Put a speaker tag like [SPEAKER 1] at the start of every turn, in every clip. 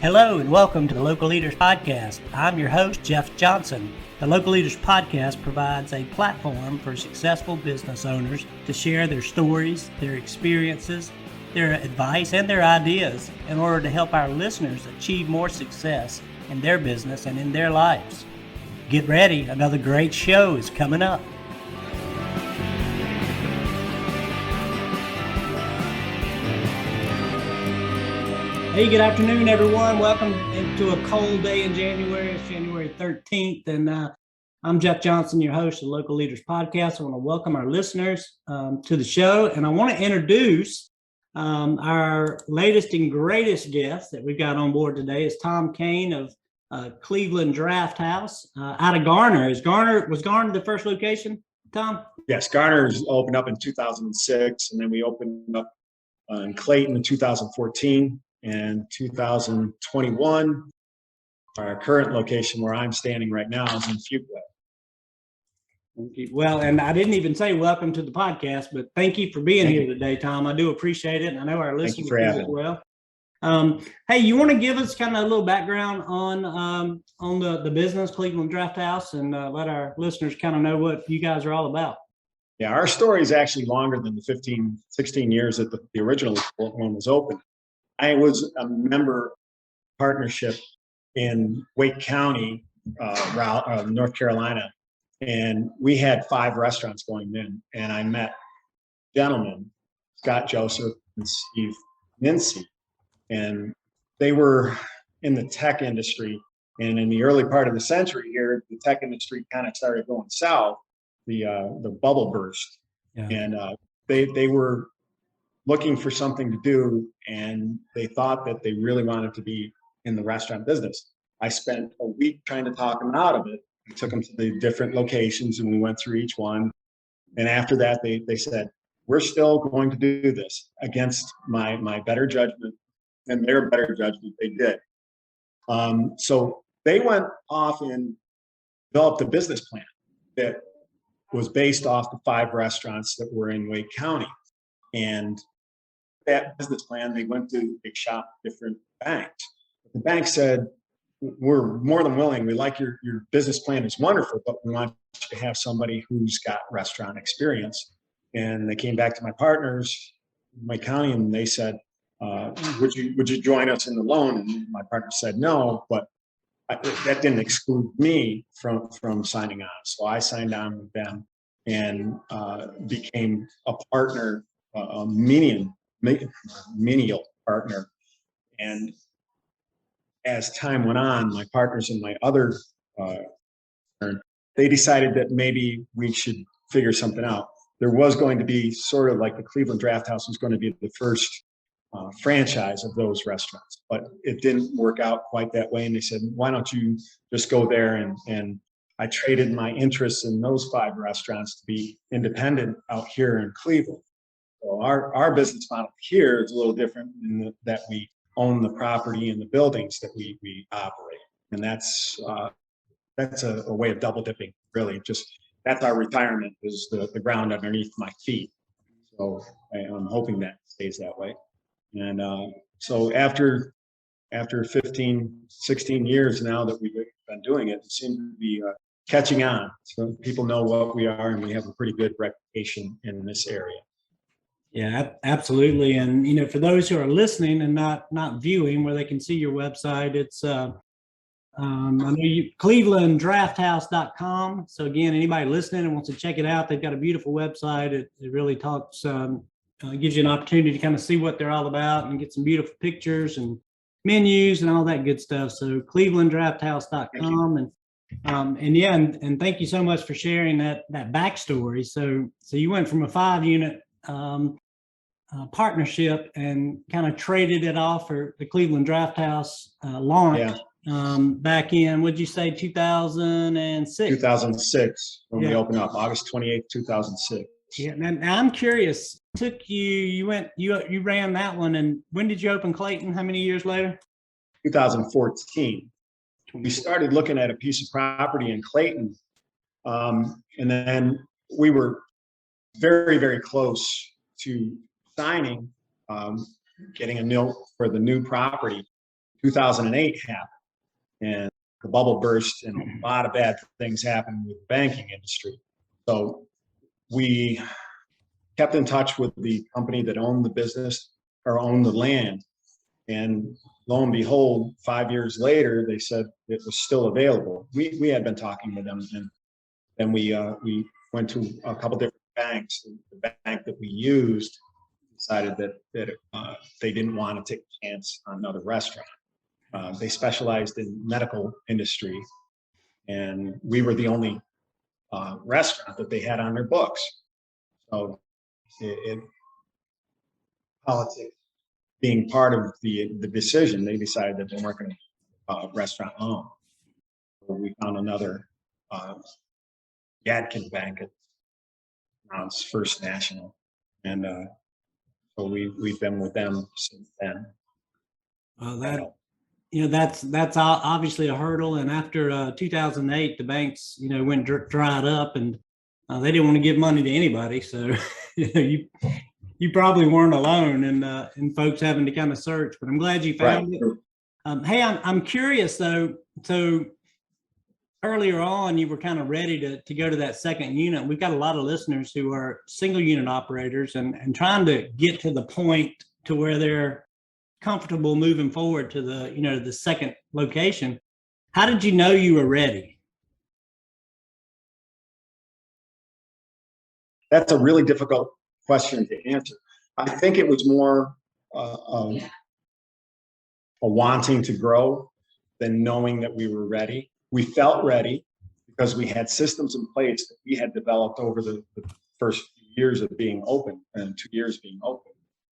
[SPEAKER 1] Hello and welcome to the Local Leaders Podcast. I'm your host, Jeff Johnson. The Local Leaders Podcast provides a platform for successful business owners to share their stories, their experiences, their advice, and their ideas in order to help our listeners achieve more success in their business and in their lives. Get ready, another great show is coming up. Hey, good afternoon, everyone. Welcome into a cold day in January. It's January 13th, and I'm Jeff Johnson, your host of the Local Leaders Podcast. I want to welcome our listeners to the show, and I want to introduce our latest and greatest guest that we've got on board today is Tom Kane of Cleveland Draft House out of Garner. Was Garner the first location, Tom?
[SPEAKER 2] Yes, Garner's opened up in 2006, and then we opened up in Clayton in 2014. And 2021, our current location where I'm standing right now is in Fuquay.
[SPEAKER 1] Well, and I didn't even say welcome to the podcast, but thank you for being here today, Tom. I do appreciate it, and I know our listeners do as well. Hey, you want to give us kind of a little background on the business, Cleveland Draft House, and let our listeners kind of know what you guys are all about?
[SPEAKER 2] Yeah, our story is actually longer than the 16 years that the original one was open. I was a member partnership in Wake County, North Carolina, and we had 5 restaurants going in. And I met gentlemen, Scott Joseph and Steve Mincy, and they were in the tech industry. And in the early part of the century here, the tech industry kind of started going south. The bubble burst, and they were looking for something to do, and they thought that they really wanted to be in the restaurant business. I spent a week trying to talk them out of it. I took them to the different locations, and we went through each one. And after that, they said, we're still going to do this against my better judgment and their better judgment. They did. So they went off and developed a business plan that was based off the 5 restaurants that were in Wake County. And that business plan, they went to shop different banks. The bank said, we're more than willing. We like your business plan is wonderful, but we want you to have somebody who's got restaurant experience. And they came back to my partners in Wake County, and they said, would you join us in the loan? And my partner said no, but that didn't exclude me from signing on. So I signed on with them and became a partner, a menial partner. And as time went on, my partners and my other they decided that maybe we should figure something out. There was going to be sort of like the Cleveland Draft House was going to be the first franchise of those restaurants, but it didn't work out quite that way. And they said, why don't you just go there? And I traded my interests in those 5 restaurants to be independent out here in Cleveland. So our business model here is a little different in that we own the property and the buildings that we operate. And that's a way of double dipping, really. Just that's our retirement, is the ground underneath my feet. So I'm hoping that stays that way. And so after 15, 16 years now that we've been doing it, it seems to be catching on. So people know what we are, and we have a pretty good reputation in this area.
[SPEAKER 1] Yeah, absolutely. And, for those who are listening and not viewing, where they can see your website, it's I know clevelanddrafthouse.com. So again, anybody listening and wants to check it out, they've got a beautiful website. It really talks, gives you an opportunity to kind of see what they're all about and get some beautiful pictures and menus and all that good stuff. So clevelanddrafthouse.com. And thank you so much for sharing that backstory. So you went from a 5-unit partnership and kind of traded it off for the Cleveland Draft House launch back in, what'd you say, 2006?
[SPEAKER 2] 2006 when we opened up, August 28th, 2006.
[SPEAKER 1] Yeah, now I'm curious. You ran that one, and when did you open Clayton? How many years later?
[SPEAKER 2] 2014. We started looking at a piece of property in Clayton, and then we were very, very close to signing getting a note for the new property. 2008 happened, and the bubble burst, and a lot of bad things happened with the banking industry. So we kept in touch with the company that owned the business or owned the land. And lo and behold, 5 years later, they said it was still available. We had been talking with them, and then we went to a couple different banks. The bank that we used decided that they didn't want to take a chance on another restaurant. They specialized in medical industry, and we were the only restaurant that they had on their books. So politics being part of the decision, they decided that they weren't going to restaurant loan. So we found another Yadkin Bank. Now it's First National, and so we've been with them since then.
[SPEAKER 1] Well, that's obviously a hurdle. And after 2008, the banks went dried up, and they didn't want to give money to anybody. So you probably weren't alone in folks having to kind of search. But I'm glad you found it. Hey, I'm curious though. So earlier on, you were kind of ready to go to that second unit. We've got a lot of listeners who are single unit operators and trying to get to the point to where they're comfortable moving forward to the second location. How did you know you were ready?
[SPEAKER 2] That's a really difficult question to answer. I think it was more a wanting to grow than knowing that we were ready. We felt ready because we had systems in place that we had developed over the first few years of being open, and 2 years being open.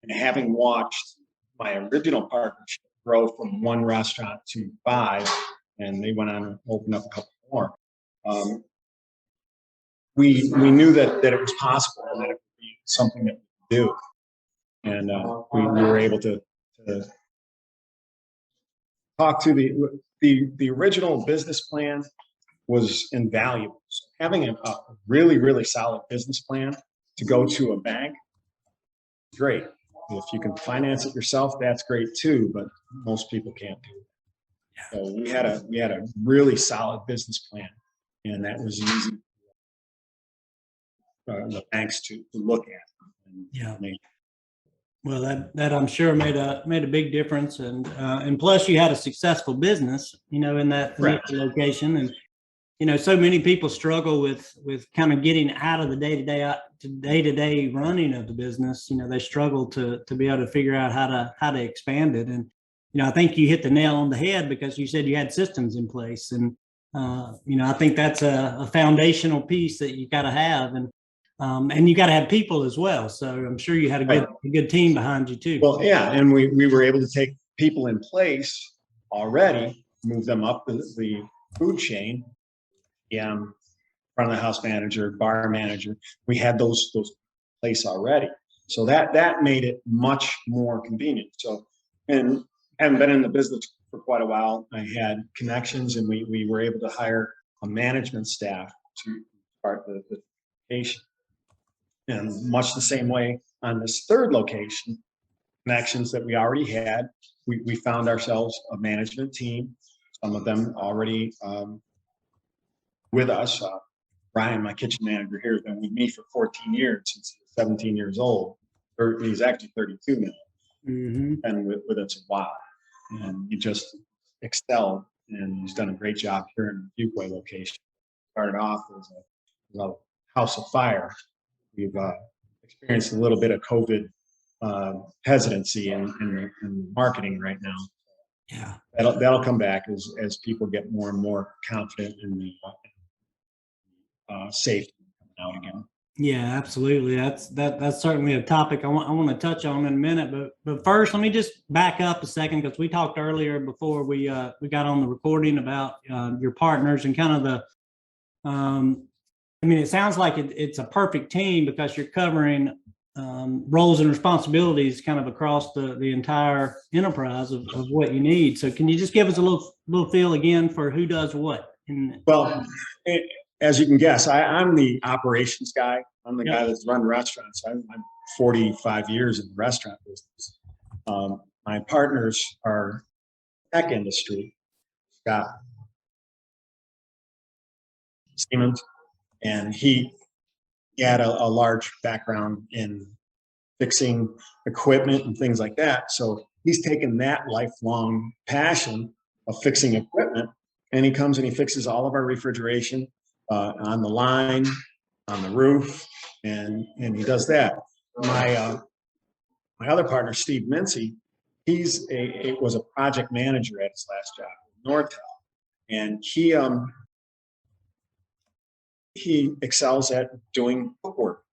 [SPEAKER 2] And having watched my original partnership grow from 1 restaurant to 5, and they went on to open up a couple more. We knew that it was possible and that it would be something that we could do. And we were able to talk to the original business plan was invaluable. So having a really, really solid business plan to go to a bank, great. If you can finance it yourself, that's great too, but most people can't do it. So we had a really solid business plan, and that was easy for the banks to look at.
[SPEAKER 1] Well, that I'm sure made a big difference, and plus you had a successful business, in that location, and so many people struggle with kind of getting out of the day-to-day running of the business. They struggle to be able to figure out how to expand it, and I think you hit the nail on the head because you said you had systems in place, and I think that's a foundational piece that you got to have, and you got to have people as well. So I'm sure you had a good team behind you too.
[SPEAKER 2] Well, yeah, and we were able to take people in place already, move them up the food chain. Front of the house manager, bar manager. We had those place already, so that made it much more convenient. So, and I haven't been in the business for quite a while. I had connections, and we were able to hire a management staff to start the location. And much the same way on this third location, connections that we already had, we found ourselves a management team. Some of them already with us. Brian, my kitchen manager here, has been with me for 14 years since he was 17 years old. Or he's actually 32 now, and with us a while. And he just excelled, and he's done a great job here in the Fuquay location. Started off as a house of fire. We've experienced a little bit of COVID hesitancy in marketing right now.
[SPEAKER 1] Yeah,
[SPEAKER 2] that'll come back as people get more and more confident in the safety coming out again.
[SPEAKER 1] Yeah, absolutely. That's certainly a topic I want to touch on in a minute. But first, let me just back up a second, because we talked earlier before we got on the recording about your partners and kind of the. It sounds like it's a perfect team because you're covering roles and responsibilities kind of across the entire enterprise of what you need. So can you just give us a little feel again for who does what?
[SPEAKER 2] Well, as you can guess, I'm the operations guy. I'm the guy that's run restaurants. I'm 45 years in the restaurant business. My partners are tech industry, Scott Siemens, and he had a large background in fixing equipment and things like that. So he's taken that lifelong passion of fixing equipment, and he comes and he fixes all of our refrigeration on the line, on the roof, and he does that. My other partner, Steve Mincy, was a project manager at his last job, Nortel, and he excels at doing bookwork,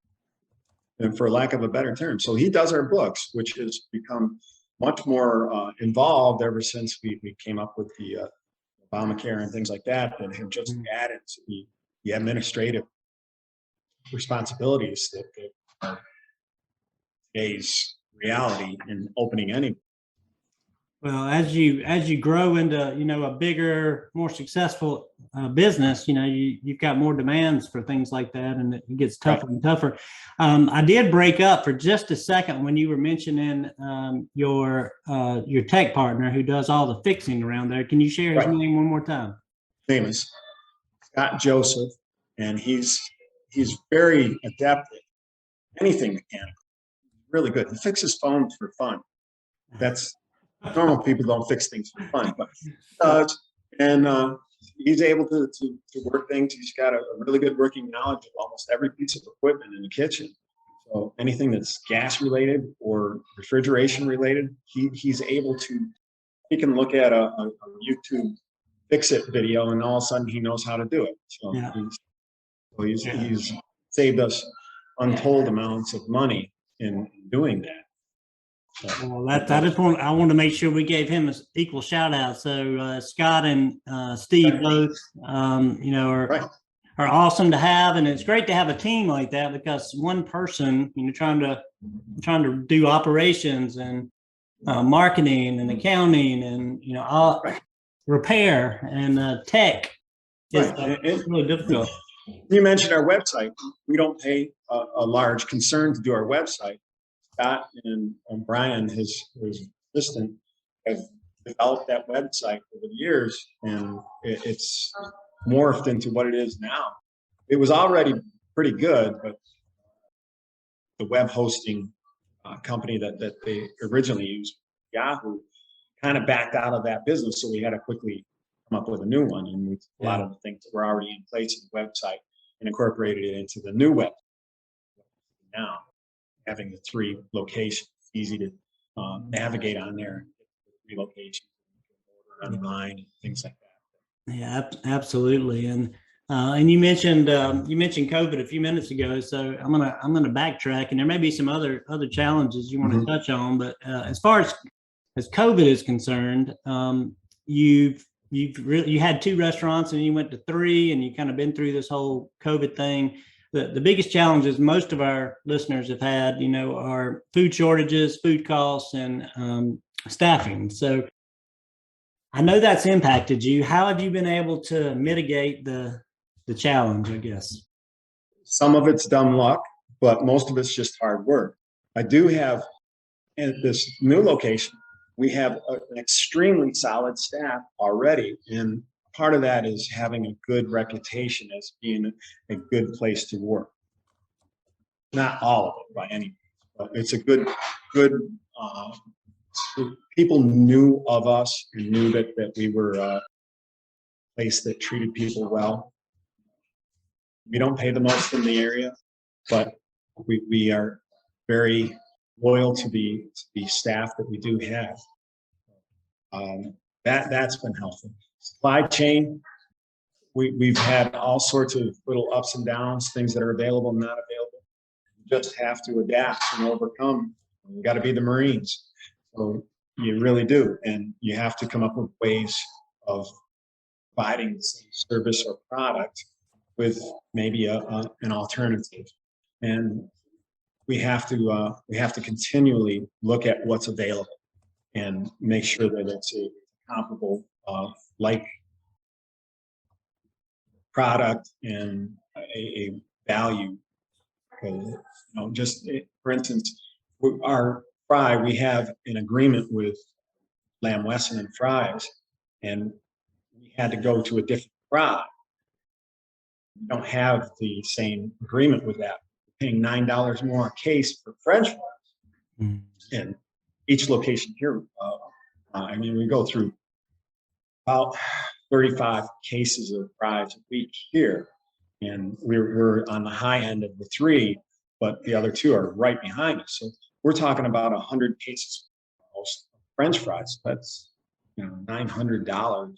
[SPEAKER 2] and for lack of a better term. So he does our books, which has become much more involved ever since we came up with the Obamacare and things like that, and have just added to the administrative responsibilities that are today's reality in opening any.
[SPEAKER 1] Well, as you grow into, a bigger, more successful business, you've got more demands for things like that, and it gets tougher and tougher. I did break up for just a second when you were mentioning your tech partner who does all the fixing around there. Can you share his name one more time?
[SPEAKER 2] His name is Scott Joseph, and he's very adept at anything mechanical. Really good. He fixes phones for fun. That's normal people don't fix things for fun, but he's able to work things. He's got a really good working knowledge of almost every piece of equipment in the kitchen. So anything that's gas related or refrigeration related, he's able to. He can look at a YouTube fix it video, and all of a sudden he knows how to do it. So he's saved us untold amounts of money in doing that.
[SPEAKER 1] Well, I want to make sure we gave him an equal shout out. So Scott and Steve both, are awesome to have, and it's great to have a team like that, because one person, trying to do operations and marketing and accounting and all repair and tech is really difficult.
[SPEAKER 2] You mentioned our website. We don't pay a large concern to do our website. Scott and Brian, his assistant, have developed that website over the years, and it's morphed into what it is now. It was already pretty good, but the web hosting company that they originally used, Yahoo, kind of backed out of that business, so we had to quickly come up with a new one, and a lot of the things that were already in place in the website and incorporated it into the new web. Now, having the 3 locations, easy to navigate on there, 3 locations, order online, things like that.
[SPEAKER 1] Yeah, absolutely. And you mentioned COVID a few minutes ago, so I'm gonna backtrack, and there may be some other challenges you want to touch on, but as far as COVID is concerned, you had 2 restaurants and you went to 3, and you kind of been through this whole COVID thing. The biggest challenges most of our listeners have had, are food shortages, food costs, and staffing. So I know that's impacted you. How have you been able to mitigate the challenge, I guess?
[SPEAKER 2] Some of it's dumb luck, but most of it's just hard work. I do have, at this new location, we have an extremely solid staff already, and part of that is having a good reputation as being a good place to work. Not all of it by any means, but it's a good. People knew of us and knew that we were a place that treated people well. We don't pay the most in the area, but we are very loyal to the staff that we do have. That's been helpful. Supply chain, we've had all sorts of little ups and downs, things that are available, not available. You just have to adapt and overcome. You got to be the Marines. So you really do. And you have to come up with ways of providing the same service or product with maybe an alternative. And we have to continually look at what's available and make sure that it's a comparable like product and a value. Just for instance, our fry, we have an agreement with Lamb Weston and Fries, and we had to go to a different fry. We don't have the same agreement with that. We're paying $9 more a case for French fries.
[SPEAKER 1] Mm.
[SPEAKER 2] And each location here, I mean, we go through about 35 cases of fries a week here, and we're on the high end of the 3, but the other 2 are right behind us. So we're talking about 100 cases of French fries. That's $900 a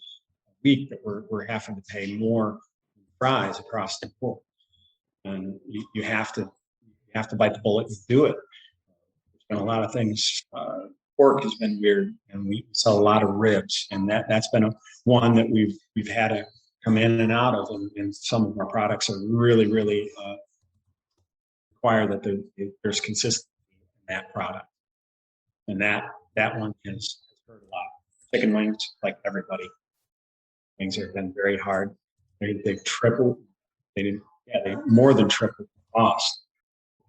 [SPEAKER 2] week that we're having to pay more fries across the board, and you have to bite the bullet and do it. There's been a lot of things. Pork has been weird, and we sell a lot of ribs, and that's been one that we've had to come in and out of, and some of our products are really require that there's consistency in that product, and that one has hurt a lot. Chicken wings, like everybody, wings have been very hard. They've tripled. They more than tripled the cost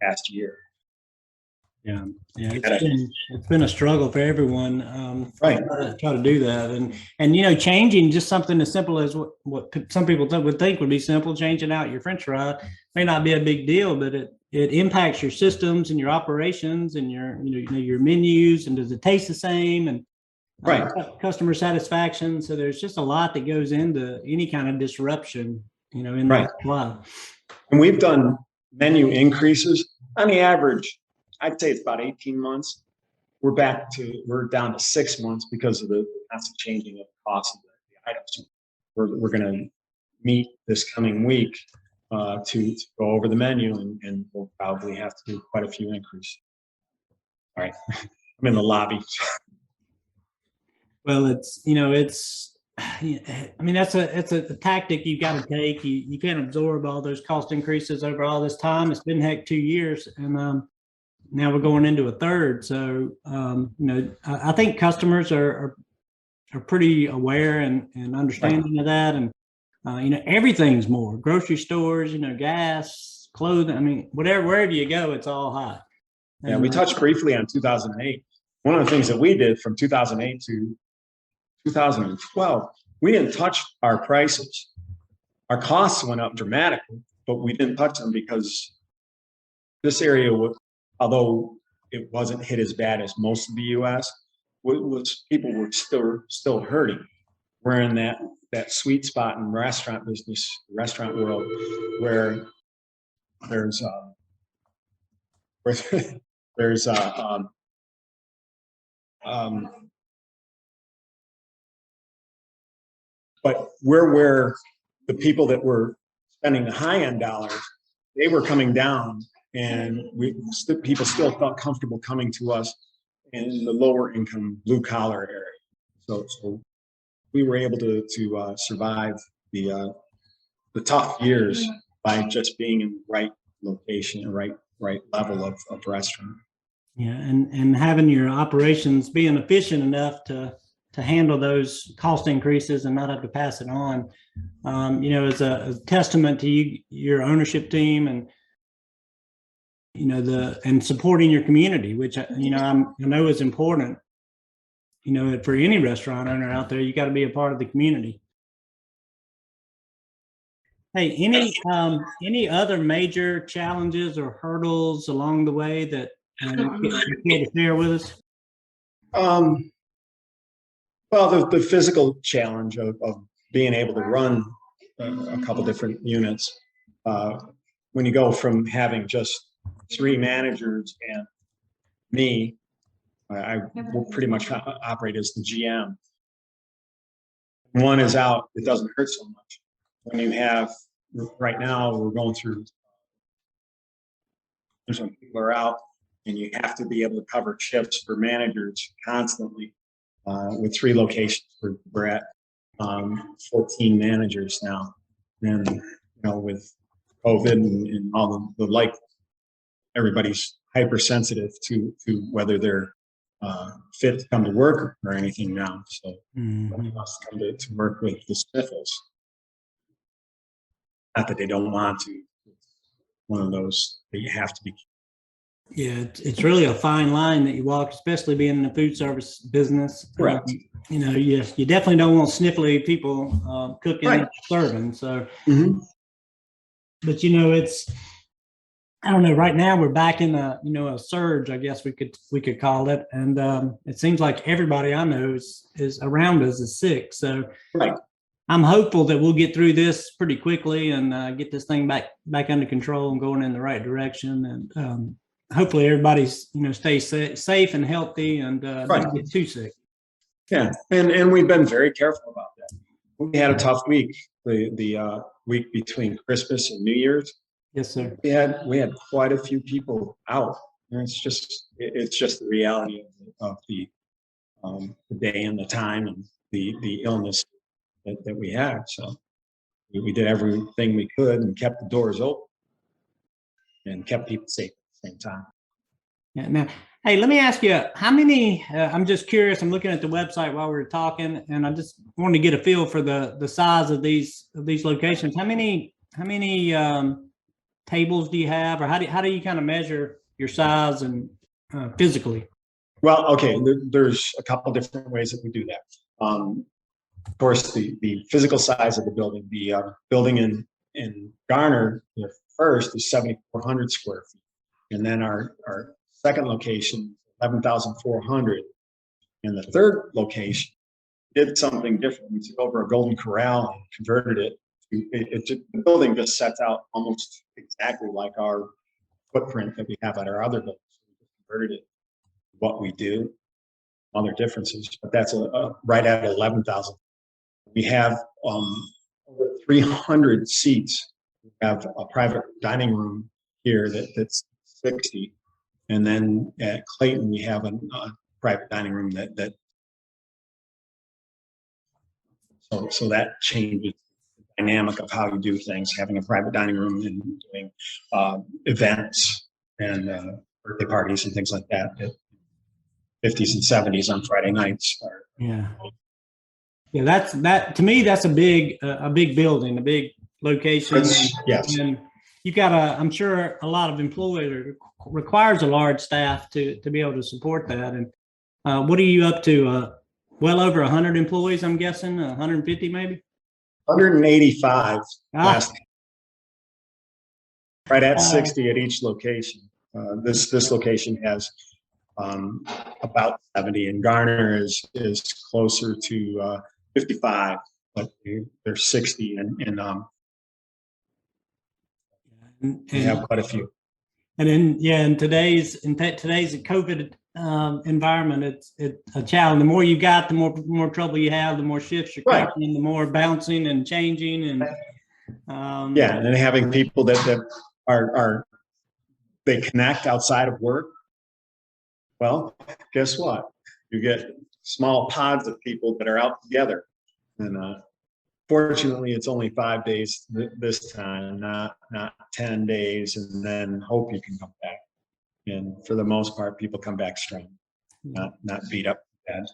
[SPEAKER 2] past year.
[SPEAKER 1] Yeah, it's been a struggle for everyone.
[SPEAKER 2] Right.
[SPEAKER 1] Try to do that, and changing just something as simple as what some people would think would be simple, changing out your French fry may not be a big deal, but it impacts your systems and your operations and your menus, and does it taste the same, and
[SPEAKER 2] right,
[SPEAKER 1] customer satisfaction. So there's just a lot that goes into any kind of disruption, in
[SPEAKER 2] right.
[SPEAKER 1] that supply.
[SPEAKER 2] And we've done menu increases on the average. I'd say it's about 18 months. We're down to 6 months because of the constant changing of the cost of the items. We're going to meet this coming week to go over the menu, and we'll probably have to do quite a few increases. All right, I'm in the lobby.
[SPEAKER 1] Well, it's that's a tactic you got to take. You can't absorb all those cost increases over all this time. It's been 2 years, and now we're going into a third. So I think customers are pretty aware and understanding of that, and everything's more. Grocery stores, gas, clothing. I mean, wherever you go, it's all high.
[SPEAKER 2] Yeah, we touched briefly on 2008. One of the things that we did from 2008 to 2012, we didn't touch our prices. Our costs went up dramatically, but we didn't touch them because this area, although it wasn't hit as bad as most of the U.S., people were still hurting. We're in that sweet spot in restaurant business, restaurant world, where there's but we're where the people that were spending the high end dollars, they were coming down, and people still felt comfortable coming to us in the lower income blue collar area. So we were able to survive the tough years by just being in the right location, right level of restaurant.
[SPEAKER 1] Yeah, and having your operations being efficient enough to handle those cost increases and not have to pass it on, is a testament to your ownership team, and and supporting your community, which I know is important. For any restaurant owner out there, you got to be a part of the community. Hey, any other major challenges or hurdles along the way that you care to share with us?
[SPEAKER 2] Well, the physical challenge of being able to run a couple different units. When you go from having just 3 managers and me, I will pretty much operate as the GM. One is out, it doesn't hurt so much. When you have, right now, we're going through, there's when people are out, and you have to be able to cover shifts for managers constantly. With 3 locations, we're at 14 managers now, and with COVID and all the like, everybody's hypersensitive to whether they're fit to come to work or anything now. So nobody wants to come to work with the sniffles. Not that they don't want to. It's one of those that you have to be.
[SPEAKER 1] Yeah, it's really a fine line that you walk, especially being in the food service business.
[SPEAKER 2] Correct.
[SPEAKER 1] You definitely don't want sniffly people cooking
[SPEAKER 2] Right.
[SPEAKER 1] and serving. So,
[SPEAKER 2] Mhm.
[SPEAKER 1] but it's, I don't know. Right now, we're back in a surge, I guess we could call it, and it seems like everybody I know is around us is sick. So,
[SPEAKER 2] Right.
[SPEAKER 1] I'm hopeful that we'll get through this pretty quickly and get this thing back under control and going in the right direction. And hopefully, everybody's stays safe and healthy and
[SPEAKER 2] Right.
[SPEAKER 1] don't get too sick.
[SPEAKER 2] Yeah, and we've been very careful about that. We had a tough week, the week between Christmas and New Year's.
[SPEAKER 1] Yes, sir.
[SPEAKER 2] We had quite a few people out, and it's just the reality of the day and the time and the illness that we had. So we did everything we could and kept the doors open and kept people safe at the same time.
[SPEAKER 1] Yeah. Now, hey, let me ask you, how many? I'm just curious. I'm looking at the website while we were talking, and I just wanted to get a feel for the size of these locations. How many tables do you have, or how do you kind of measure your size and physically?
[SPEAKER 2] Well, okay, there's a couple different ways that we do that. Of course, the physical size of the building, the building in Garner, the first is 7,400 square feet. And then our second location, 11,400. And the third location did something different. We took over a Golden Corral and converted it. The building just sets out almost exactly like our footprint that we have at our other buildings. We just converted it to what we do, other differences, but that's right at 11,000. We have over 300 seats. We have a private dining room here that's 60. And then at Clayton, we have a private dining room that so that changes the dynamic of how you do things, having a private dining room and doing events and birthday parties and things like that. 50s and 70s on Friday nights.
[SPEAKER 1] Yeah. Yeah, that to me, that's a big building, a big location.
[SPEAKER 2] Yes.
[SPEAKER 1] And you've got I'm sure a lot of employees requires a large staff to be able to support that. And what are you up to? Well over 100 employees, I'm guessing, 150 maybe?
[SPEAKER 2] 185 last, right at 60 at each location. This location has about 70, and Garner is closer to 55, but they're 60, and we have quite a few.
[SPEAKER 1] And in today's COVID environment, it's a challenge. The more you got, the more trouble you have. The more shifts you're catching, the more bouncing and changing, and
[SPEAKER 2] and having people that are they connect outside of work. Well, guess what? You get small pods of people that are out together, and fortunately, it's only 5 days this time, not 10 days, and then hope you can come back. And for the most part, people come back strong, not beat up bad.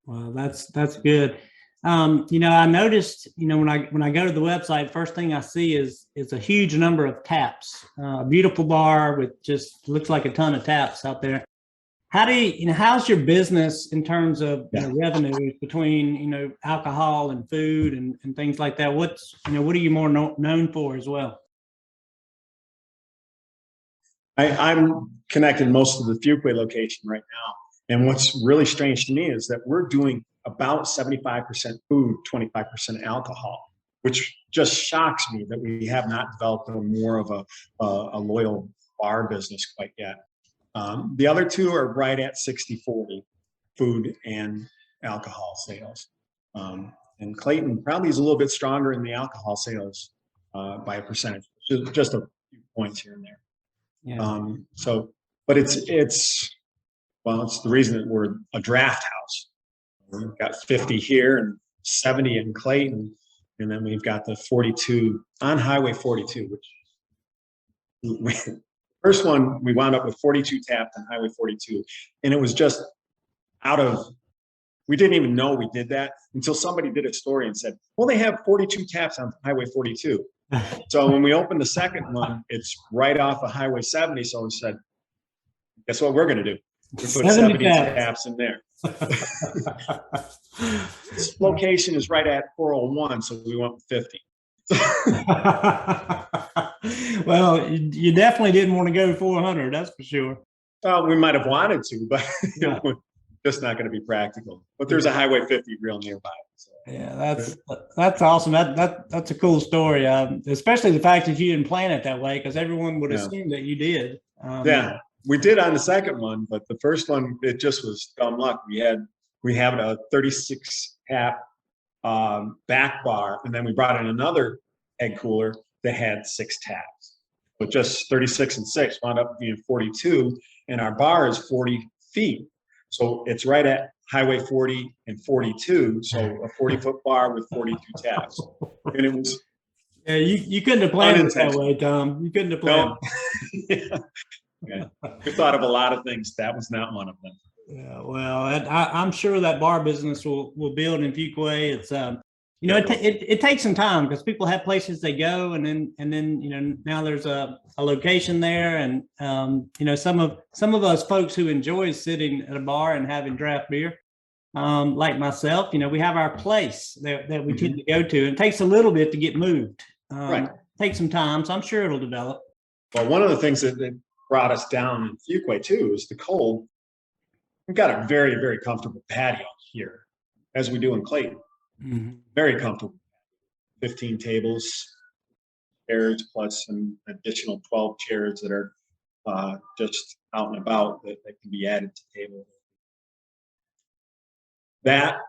[SPEAKER 1] Well, that's good. I noticed, when I go to the website, first thing I see is a huge number of taps, a beautiful bar with just looks like a ton of taps out there. How do how's your business in terms of revenue between, alcohol and food and things like that? What are you more known for as well?
[SPEAKER 2] I'm connected most of the Fuquay location right now. And what's really strange to me is that we're doing about 75% food, 25% alcohol, which just shocks me that we have not developed more of a loyal bar business quite yet. The other two are right at 60-40, food and alcohol sales. And Clayton probably is a little bit stronger in the alcohol sales by a percentage, just a few points here and there.
[SPEAKER 1] Yeah.
[SPEAKER 2] But it's the reason that we're a draft house. We've got 50 here and 70 in Clayton, and then we've got the 42 on Highway 42, which first one, we wound up with 42 tapped on Highway 42. And it was just we didn't even know we did that until somebody did a story and said, well, they have 42 taps on Highway 42. So when we opened the second one, it's right off of Highway 70. So we said, Guess what we're going to do? We put
[SPEAKER 1] 70
[SPEAKER 2] 70 taps in there. This location is right at 401, so we went with 50.
[SPEAKER 1] Well, you definitely didn't want to go 400, that's for sure.
[SPEAKER 2] We might have wanted to, but
[SPEAKER 1] Yeah.
[SPEAKER 2] it was just not going to be practical. But there's a Highway 50 real nearby. So.
[SPEAKER 1] Yeah, that's awesome. That's a cool story, especially the fact that you didn't plan it that way, because everyone would assume that you did.
[SPEAKER 2] Yeah, we did on the second one, but the first one, it just was dumb luck. We have a 36 tap back bar, and then we brought in another egg cooler that had 6 taps. But just 36 and 6 wound up being 42, and our bar is 40 feet. So it's right at Highway 40 and 42. So a 40-foot bar with 42 taps. And it was.
[SPEAKER 1] Yeah, you couldn't have planned it that way, Tom. You couldn't have planned it.
[SPEAKER 2] Yeah. We thought of a lot of things. That was not one of them.
[SPEAKER 1] Yeah, well, I'm sure that bar business will build in Fuquay. It's it takes some time because people have places they go, and then now there's a location there, and some of us folks who enjoy sitting at a bar and having draft beer, like myself, we have our place that we tend to go to. It takes a little bit to get moved.
[SPEAKER 2] Right.
[SPEAKER 1] Takes some time, so I'm sure it'll develop.
[SPEAKER 2] Well, one of the things that brought us down in Fuquay too is the cold. We've got a very, very comfortable patio here, as we do in Clayton. Mm-hmm. Very comfortable. 15 tables, chairs, plus an additional 12 chairs that are just out and about that can be added to tables. That,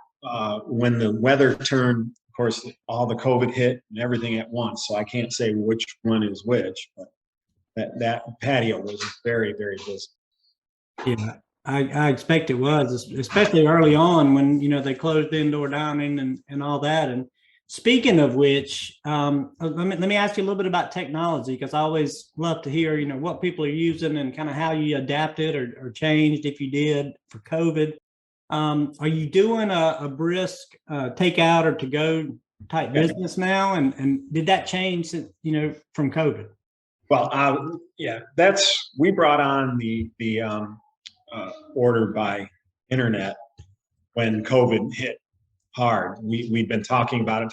[SPEAKER 2] when the weather turned, of course, all the COVID hit and everything at once, so I can't say which one is which, but that patio was very, very busy.
[SPEAKER 1] Yeah. I expect it was, especially early on when they closed indoor dining and all that. And speaking of which, let me ask you a little bit about technology, because I always love to hear what people are using and kind of how you adapted or changed, if you did, for COVID. Are you doing a brisk takeout or to go type business now? And did that change from COVID?
[SPEAKER 2] Well, we brought on the order by internet when COVID hit hard. We'd been talking about it,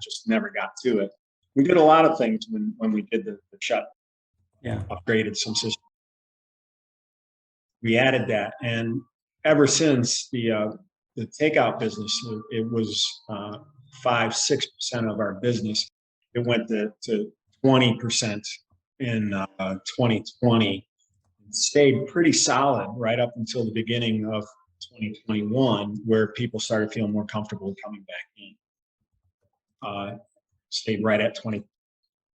[SPEAKER 2] just never got to it. We did a lot of things when we did the shut. Yeah, upgraded some systems. We added that, and ever since the takeout business, it was 5-6% of our business. It went to 20% in 2020. Stayed pretty solid right up until the beginning of 2021, where people started feeling more comfortable coming back in. Stayed right at 20.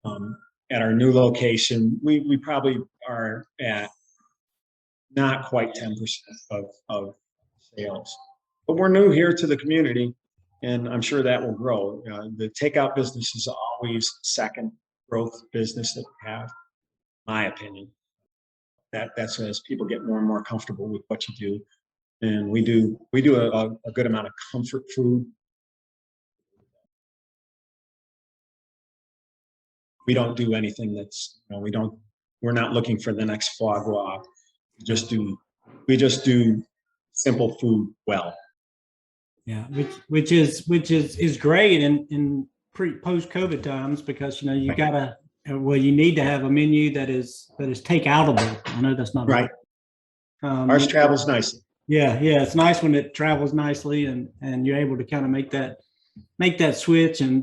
[SPEAKER 2] At our new location, we probably are at not quite 10% of sales, but we're new here to the community, and I'm sure that will grow. The takeout business is always second growth business that we have, in my opinion. That's as people get more and more comfortable with what you do, and we do a good amount of comfort food. We don't do anything that's we're not looking for the next foie gras. We just do simple food well.
[SPEAKER 1] Yeah, which is great in post COVID times, because you gotta. Well, you need to have a menu that is takeoutable. I know that's not
[SPEAKER 2] right. Ours travels nicely.
[SPEAKER 1] Yeah, it's nice when it travels nicely, and you're able to kind of make that switch and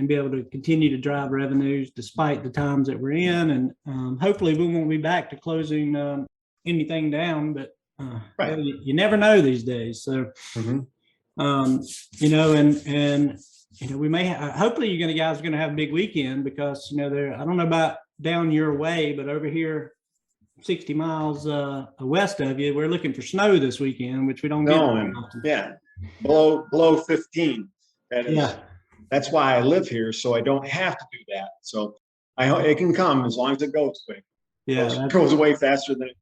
[SPEAKER 1] be able to continue to drive revenues despite the times that we're in. And hopefully we won't be back to closing anything down, but right. You never know these days. So, we may hopefully you guys are going to have a big weekend, because I don't know about down your way, but over here 60 miles west of you, we're looking for snow this weekend, which we don't get often.
[SPEAKER 2] Yeah, below 15. That's why I live here, so I don't have to do that. So it can come as long as it goes quick. Yeah, it goes away faster than it.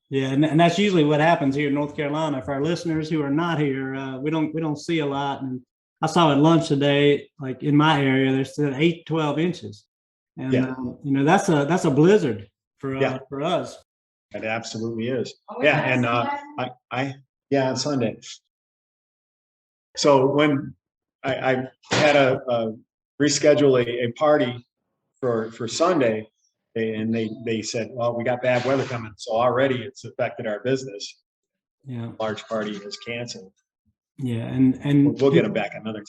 [SPEAKER 1] Yeah, and that's usually what happens here in North Carolina. For our listeners who are not here, we don't see a lot. And I saw at lunch today, like in my area, there's 8 to 12 inches, and that's a blizzard for us.
[SPEAKER 2] It absolutely is. Yeah, and yeah, on Sunday. So when I had a reschedule a party for Sunday, and they said, well, we got bad weather coming, so already it's affected our business.
[SPEAKER 1] Yeah.
[SPEAKER 2] Large party is canceled.
[SPEAKER 1] Yeah, and
[SPEAKER 2] We'll get them back another time.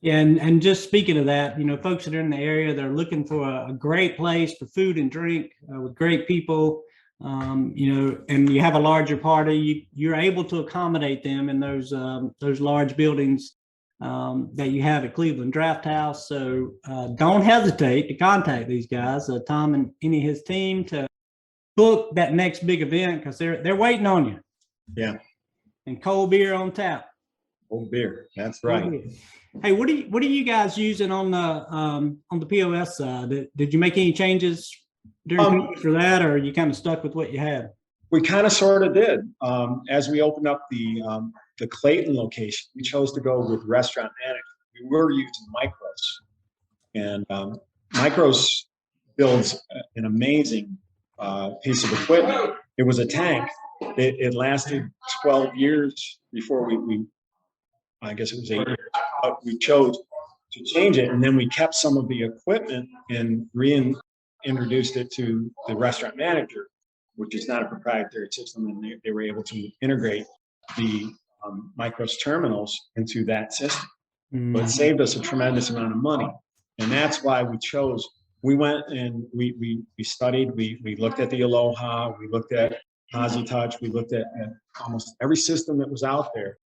[SPEAKER 1] Yeah, and just speaking of that, folks that are in the area, they're looking for a great place for food and drink with great people, and you have a larger party, you're able to accommodate them in those large buildings that you have at Cleveland Draft House. So don't hesitate to contact these guys, Tom and any of his team, to book that next big event, because they're waiting on you.
[SPEAKER 2] Yeah.
[SPEAKER 1] And cold beer on tap.
[SPEAKER 2] Cold beer, that's right.
[SPEAKER 1] Hey, what are you guys using on the POS side? Did you make any changes during COVID for that, or are you kind of stuck with what you had?
[SPEAKER 2] We kind of sort of did. As we opened up the Clayton location, we chose to go with restaurant manager. We were using Micros, and Micros builds an amazing piece of equipment. It was a tank. It lasted 12 years before we I guess it was 8 years, but we chose to change it, and then we kept some of the equipment and reintroduced it to the restaurant manager, which is not a proprietary system, and they were able to integrate the Micros terminals into that system. But it saved us a tremendous amount of money, and that's why we chose. We went and we studied. We looked at the Aloha. We looked at PosiTouch. We looked at almost every system that was out there.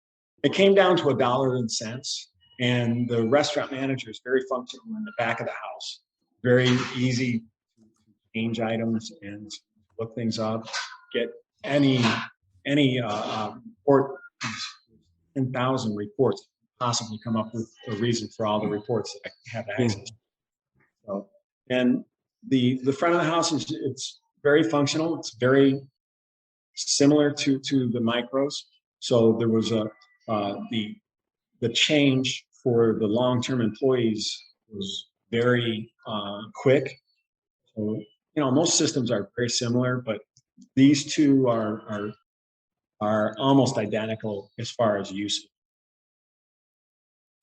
[SPEAKER 2] It came down to $1 and cents, and the restaurant manager is very functional in the back of the house. Very easy to change items and look things up. Get any report, 10,000 reports, possibly come up with a reason for all the reports that I have access to. So, and the front of the house it's very functional. It's very similar to the Micros. So there was the change for the long-term employees was very quick. So, most systems are very similar, but these two are almost identical as far as use.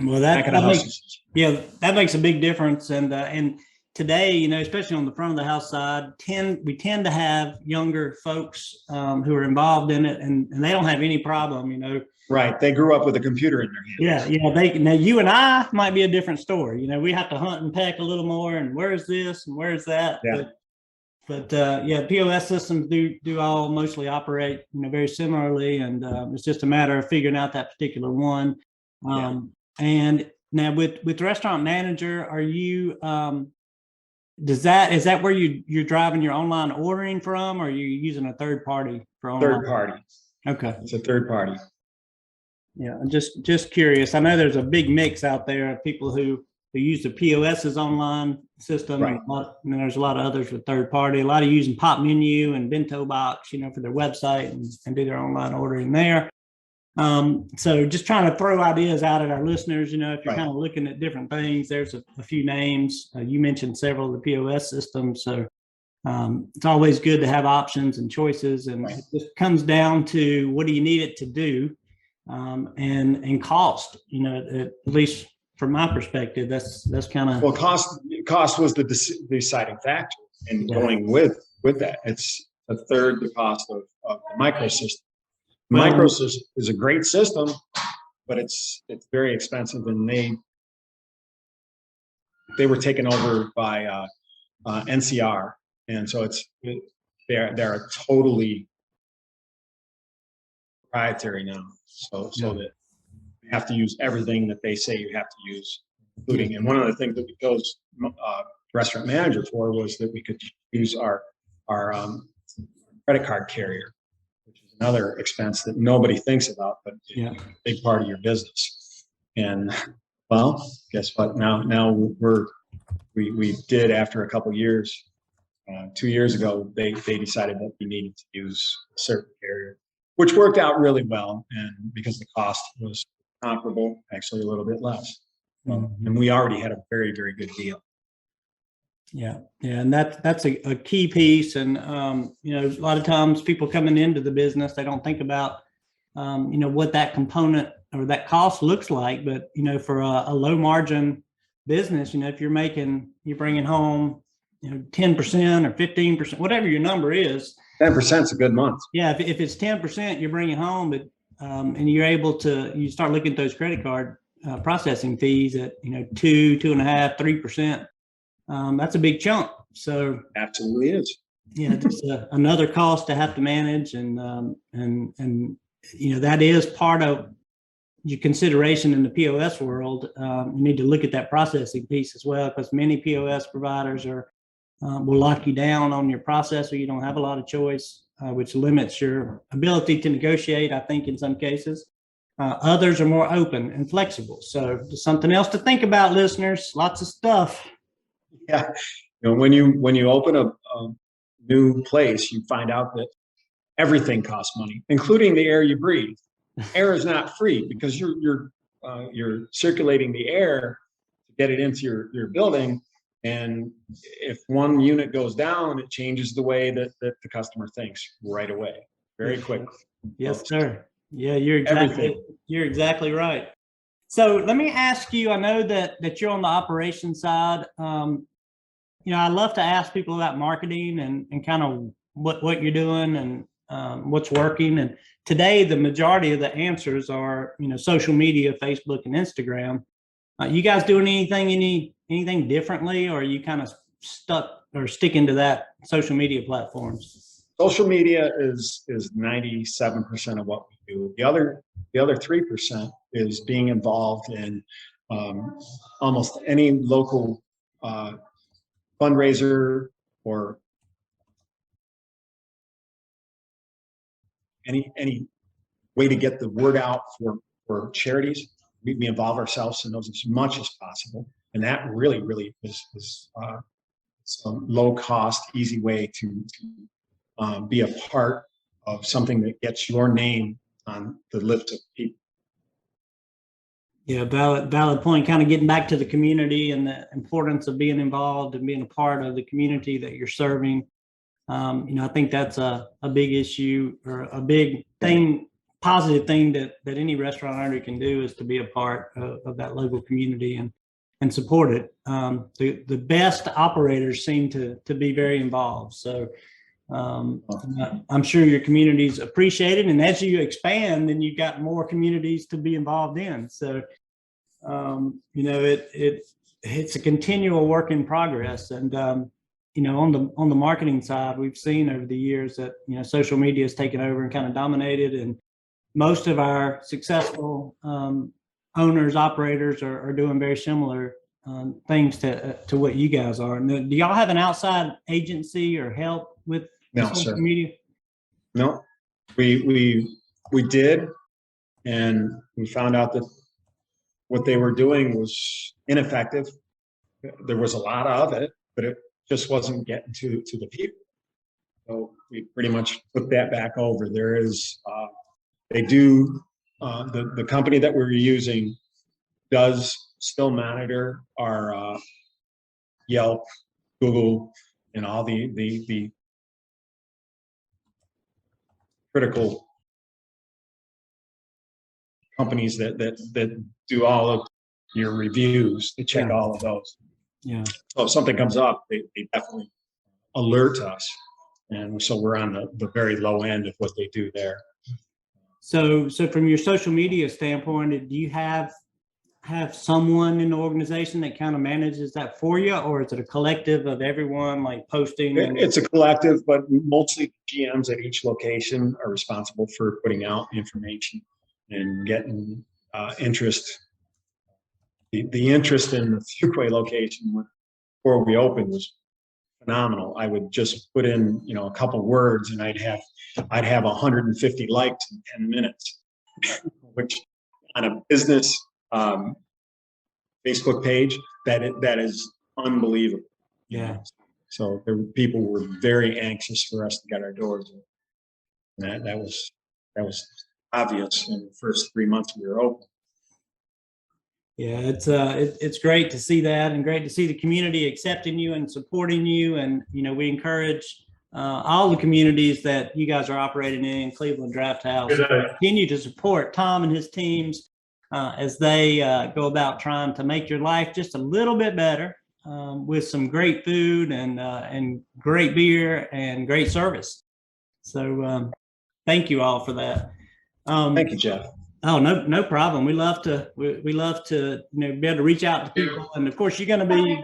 [SPEAKER 1] Well, that makes a big difference. And today, especially on the front of the house side, we tend to have younger folks who are involved in it, and they don't have any problem,
[SPEAKER 2] Right. They grew up with a computer in their hands.
[SPEAKER 1] Yeah. Now you and I might be a different story. We have to hunt and peck a little more, and where's this and where's that.
[SPEAKER 2] Yeah.
[SPEAKER 1] But POS systems do all mostly operate, very similarly, and it's just a matter of figuring out that particular one. And now with Restaurant Manager, are you is that where you're driving your online ordering from, or are you using a third party for online?
[SPEAKER 2] Third party.
[SPEAKER 1] Okay.
[SPEAKER 2] It's a third party.
[SPEAKER 1] Yeah, I'm just curious. I know there's a big mix out there of people who use the POS's online system,
[SPEAKER 2] right.
[SPEAKER 1] And then there's a lot of others with third party. A lot of using Pop Menu and Bento Box, for their website and do their online ordering there. So just trying to throw ideas out at our listeners. If you're kind of looking at different things, there's a few names. You mentioned several of the POS systems, so it's always good to have options and choices. And it just comes down to what do you need it to do. And cost, at least from my perspective, that's kind of.
[SPEAKER 2] Well, cost was the deciding factor in going with that. It's a third the cost of the Micros system. Micros is a great system, but it's very expensive, and they were taken over by NCR, and so they're totally proprietary now. So that you have to use everything that they say you have to use, including. And one of the things that we chose Restaurant Manager for was that we could use our credit card carrier, which is another expense that nobody thinks about, but it's a big part of your business. And well, guess what? Now we did, after a couple of years, 2 years ago, they decided that we needed to use a certain carrier, which worked out really well, and because the cost was comparable, actually a little bit less. And we already had a very, very good deal.
[SPEAKER 1] Yeah, yeah, and that's a key piece. And a lot of times people coming into the business, they don't think about what that component or that cost looks like. But for a low margin business, if you're bringing home 10% or 15%, whatever your number is.
[SPEAKER 2] 10% is a good month.
[SPEAKER 1] Yeah, if it's 10% you're bringing home, but and you start looking at those credit card processing fees at 2.5%, 3%. That's a big chunk. So
[SPEAKER 2] absolutely is.
[SPEAKER 1] Yeah, just another cost to have to manage, and that is part of your consideration in the POS world. You need to look at that processing piece as well, because many POS providers will lock you down on your processor. You don't have a lot of choice, which limits your ability to negotiate, I think, in some cases. Others are more open and flexible. So just something else to think about, listeners. Lots of stuff.
[SPEAKER 2] Yeah, when you open a new place, you find out that everything costs money, including the air you breathe. Air is not free, because you're circulating the air to get it into your building. And if one unit goes down, it changes the way that the customer thinks right away, very quickly.
[SPEAKER 1] Yes, sir. Yeah, you're exactly right. So let me ask you, I know that you're on the operations side. I love to ask people about marketing and kind of what you're doing and what's working. And today, the majority of the answers are, social media, Facebook and Instagram. You guys doing anything differently, or are you kind of stuck or sticking to that social media platforms?
[SPEAKER 2] Social media is 97% of what we do. The other 3% is being involved in almost any local fundraiser or any way to get the word out for charities. We involve ourselves in those as much as possible, and that really is a low cost, easy way to be a part of something that gets your name on the list of people.
[SPEAKER 1] Yeah, valid point. Kind of getting back to the community and the importance of being involved and being a part of the community that you're serving. I think that's a big issue, or a big thing, positive thing that any restaurant owner can do, is to be a part of that local community and support it. The best operators seem to be very involved. So I'm sure your communities appreciate it, and as you expand, then you've got more communities to be involved in. So it's a continual work in progress. And on the marketing side, we've seen over the years that social media has taken over and kind of dominated, and most of our successful owners, operators are doing very similar things to what you guys are. And do y'all have an outside agency or help with social media?
[SPEAKER 2] No, we did, and we found out that what they were doing was ineffective. There was a lot of it, but it just wasn't getting to the people. So we pretty much put that back over. There is, they do, the company that we're using does still monitor our Yelp, Google, and all the critical companies that do all of your reviews. They check all of those.
[SPEAKER 1] Yeah.
[SPEAKER 2] So if something comes up, they definitely alert us. And so we're on the very low end of what they do there.
[SPEAKER 1] So from your social media standpoint, do you have someone in the organization that kind of manages that for you, or is it a collective of everyone, like posting?
[SPEAKER 2] It's a collective, but mostly GMs at each location are responsible for putting out information and getting interest. The interest in the Fuquay location before we opened was phenomenal. I would just put in, a couple words, and I'd have 150 likes in 10 minutes, which on a business Facebook page, that is unbelievable.
[SPEAKER 1] Yeah.
[SPEAKER 2] So people were very anxious for us to get our doors in. And that was obvious in the first 3 months we were open.
[SPEAKER 1] Yeah, it's great to see that, and great to see the community accepting you and supporting you. And we encourage all the communities that you guys are operating in Cleveland Draft House to continue to support Tom and his teams as they go about trying to make your life just a little bit better with some great food and great beer and great service. So thank you all for that.
[SPEAKER 2] Thank you, Jeff.
[SPEAKER 1] Oh, no problem. We love to be able to reach out to people, and of course, you're going to be,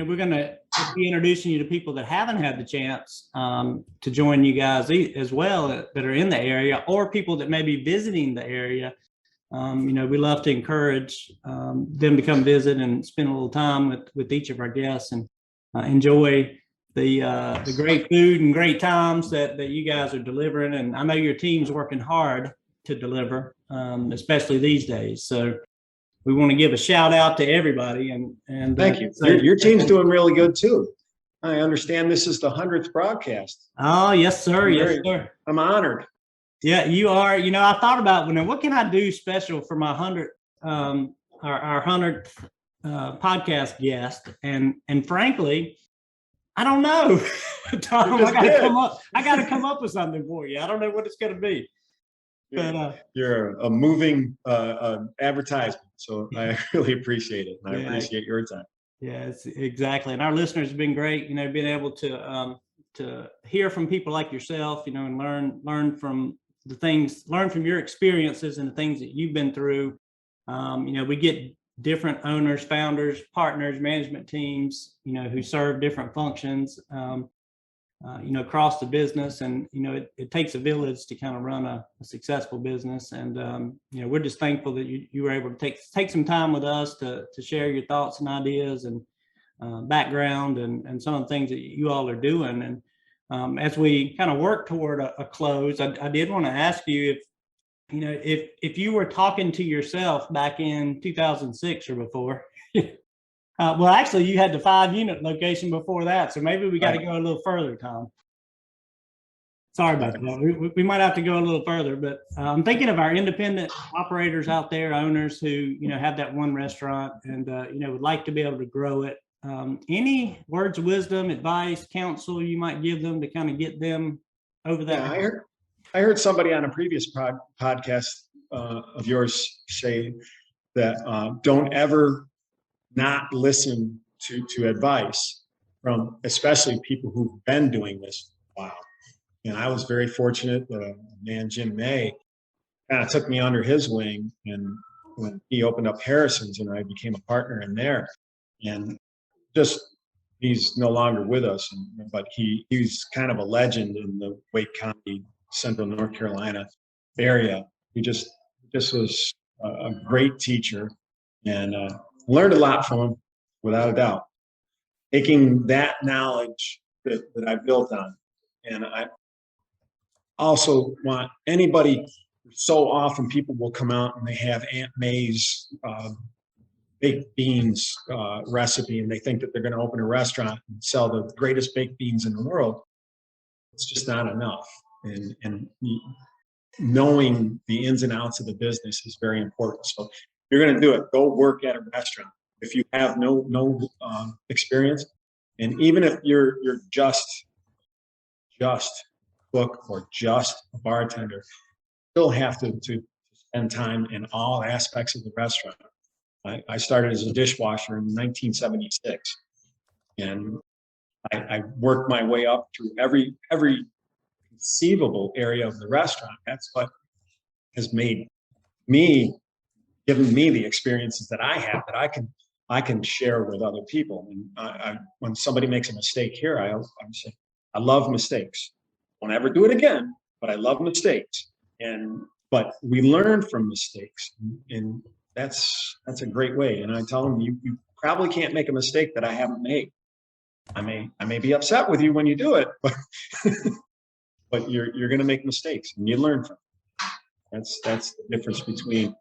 [SPEAKER 1] we're going to be introducing you to people that haven't had the chance to join you guys as well that are in the area, or people that may be visiting the area. We love to encourage them to come visit and spend a little time with each of our guests and enjoy the great food and great times that you guys are delivering. And I know your team's working hard to deliver, especially these days. So we want to give a shout out to everybody. And
[SPEAKER 2] thank you. Your team's doing really good too. I understand this is the 100th broadcast.
[SPEAKER 1] Oh, yes, sir. Yes, sir.
[SPEAKER 2] I'm honored.
[SPEAKER 1] Yeah, you are. I thought about what can I do special for my 100th, our 100th podcast guest, and frankly, I don't know, Tom. I got to come up with something for you. I don't know what it's going to be.
[SPEAKER 2] You're a moving advertisement, so I really appreciate it. And I appreciate your time.
[SPEAKER 1] Yes, exactly. And our listeners have been great. Being able to hear from people like yourself, and learn from the things, learn from your experiences and the things that you've been through. We get different owners, founders, partners, management teams, who serve different functions. Across the business, and it takes a village to kind of run a successful business. And we're just thankful that you were able to take some time with us to share your thoughts and ideas and background and some of the things that you all are doing. And as we kind of work toward a close, I did want to ask you if you were talking to yourself back in 2006 or before. Well, actually, you had the 5-unit location before that, so maybe we got to go a little further, Tom. Sorry about that. We might have to go a little further, but I'm thinking of our independent operators out there, owners who have that one restaurant and would like to be able to grow it. Any words of wisdom, advice, counsel you might give them to kind of get them over that?
[SPEAKER 2] Yeah, I heard somebody on a previous podcast of yours say that don't ever not listen to advice from especially people who've been doing this a while. And I was very fortunate that man, Jim May, kind of took me under his wing. And when he opened up Harrison's and I became a partner in there, and he's no longer with us, but he's kind of a legend in the Wake County, Central North Carolina area. He just was a great teacher, and learned a lot from him, without a doubt. Taking that knowledge that I built on, and I also want anybody. So often people will come out and they have Aunt May's baked beans recipe, and they think that they're going to open a restaurant and sell the greatest baked beans in the world. It's just not enough, and knowing the ins and outs of the business is very important. So you're going to do it, go work at a restaurant. If you have no experience, and even if you're just cook or just a bartender, still have to spend time in all aspects of the restaurant. I started as a dishwasher in 1976, and I worked my way up through every conceivable area of the restaurant. That's what has given me the experiences that I have, that I can share with other people. And when somebody makes a mistake here, I say, I love mistakes. Won't ever do it again, but I love mistakes. But we learn from mistakes, and that's a great way. And I tell them, you probably can't make a mistake that I haven't made. I may be upset with you when you do it, but you're going to make mistakes, and you learn from it. That's the difference between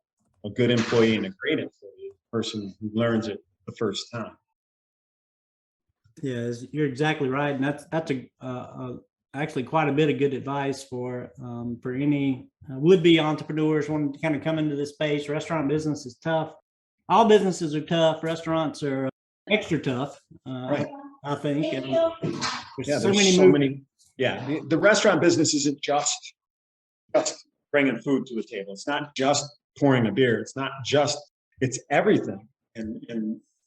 [SPEAKER 2] a good employee and a great employee, a person who learns it the first time.
[SPEAKER 1] Yeah, you're exactly right, and that's actually quite a bit of good advice for any would-be entrepreneurs wanting to kind of come into this space. Restaurant business is tough. all businesses are tough. Restaurants are extra tough,
[SPEAKER 2] Right.
[SPEAKER 1] I think. And there's
[SPEAKER 2] Yeah,
[SPEAKER 1] so
[SPEAKER 2] there's
[SPEAKER 1] many
[SPEAKER 2] so
[SPEAKER 1] moving.
[SPEAKER 2] many. Yeah, the restaurant business isn't just bringing food to the table. It's not just pouring a beer. It's not just. It's everything, and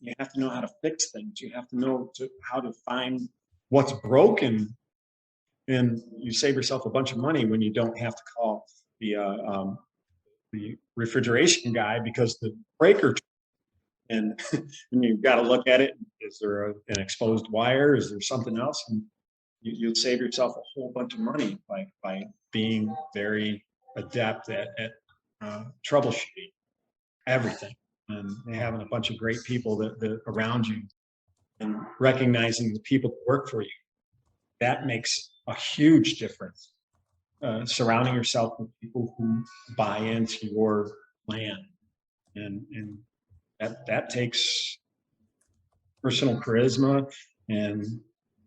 [SPEAKER 2] you have to know how to fix things. You have to know how to find what's broken, and you save yourself a bunch of money when you don't have to call the refrigeration guy because the breaker. And, and you've got to look at it. Is there an exposed wire? Is there something else? And you'll save yourself a whole bunch of money by being very adept at troubleshooting everything and having a bunch of great people that around you and recognizing the people that work for you. That makes a huge difference. Surrounding yourself with people who buy into your plan, and that takes personal charisma and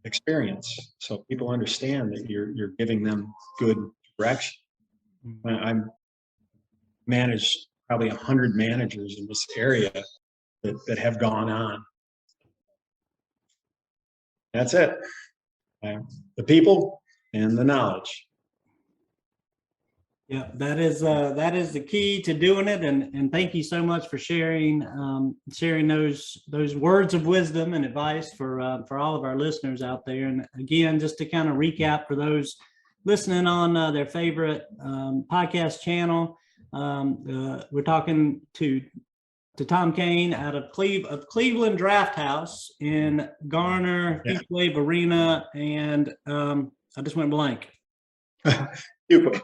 [SPEAKER 2] experience. So people understand that you're giving them good direction. I'm managed probably 100 managers in this area that have gone on. That's it. The people and the knowledge.
[SPEAKER 1] Yeah, that is the key to doing it, and thank you so much for sharing those words of wisdom and advice for all of our listeners out there. And again, just to kind of recap for those listening on their favorite podcast channel, we're talking to Tom Kane out of Cleveland Draft House in Garner, Heatwave Arena, and I just went blank.
[SPEAKER 2] Okay.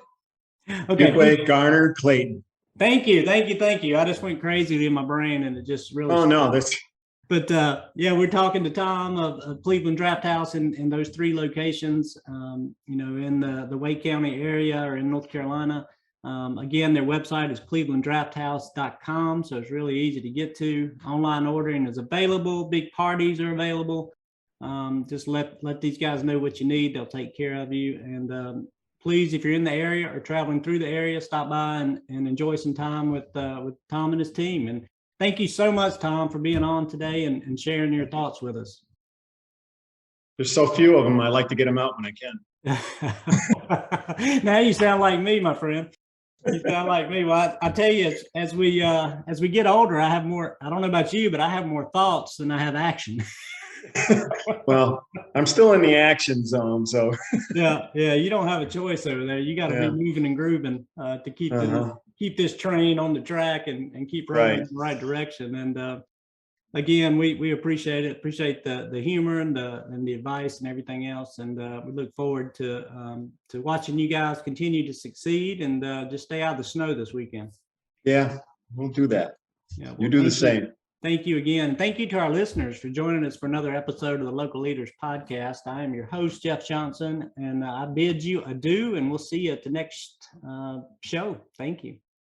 [SPEAKER 2] Heatwave, Garner, Clayton.
[SPEAKER 1] Thank you. I just went crazy in my brain, and it just really.
[SPEAKER 2] Oh no, that's.
[SPEAKER 1] But yeah, we're talking to Tom of Cleveland Draft House in those 3 locations. In the Wake County area or in North Carolina. Again, their website is clevelanddrafthouse.com, so it's really easy to get to. Online ordering is available. Big parties are available. Just let these guys know what you need. They'll take care of you. And please, if you're in the area or traveling through the area, stop by and enjoy some time with Tom and his team. And thank you so much, Tom, for being on today and sharing your thoughts with us.
[SPEAKER 2] There's so few of them. I like to get them out when I
[SPEAKER 1] can. Now you sound like me, my friend. You sound like me. Well, I tell you, as we get older, I have more. I don't know about you, but I have more thoughts than I have action.
[SPEAKER 2] Well, I'm still in the action zone, so
[SPEAKER 1] yeah, you don't have a choice over there. You got to be moving and grooving to keep this train on the track and keep running in the right direction. And again, we appreciate it. Appreciate the humor and the advice and everything else. And we look forward to watching you guys continue to succeed and just stay out of the snow this weekend.
[SPEAKER 2] Yeah, we'll do that.
[SPEAKER 1] Yeah, well,
[SPEAKER 2] you do the same.
[SPEAKER 1] Thank you again. Thank you to our listeners for joining us for another episode of the Local Leaders Podcast. I am your host, Jeff Johnson, and I bid you adieu, and we'll see you at the next show. Thank you.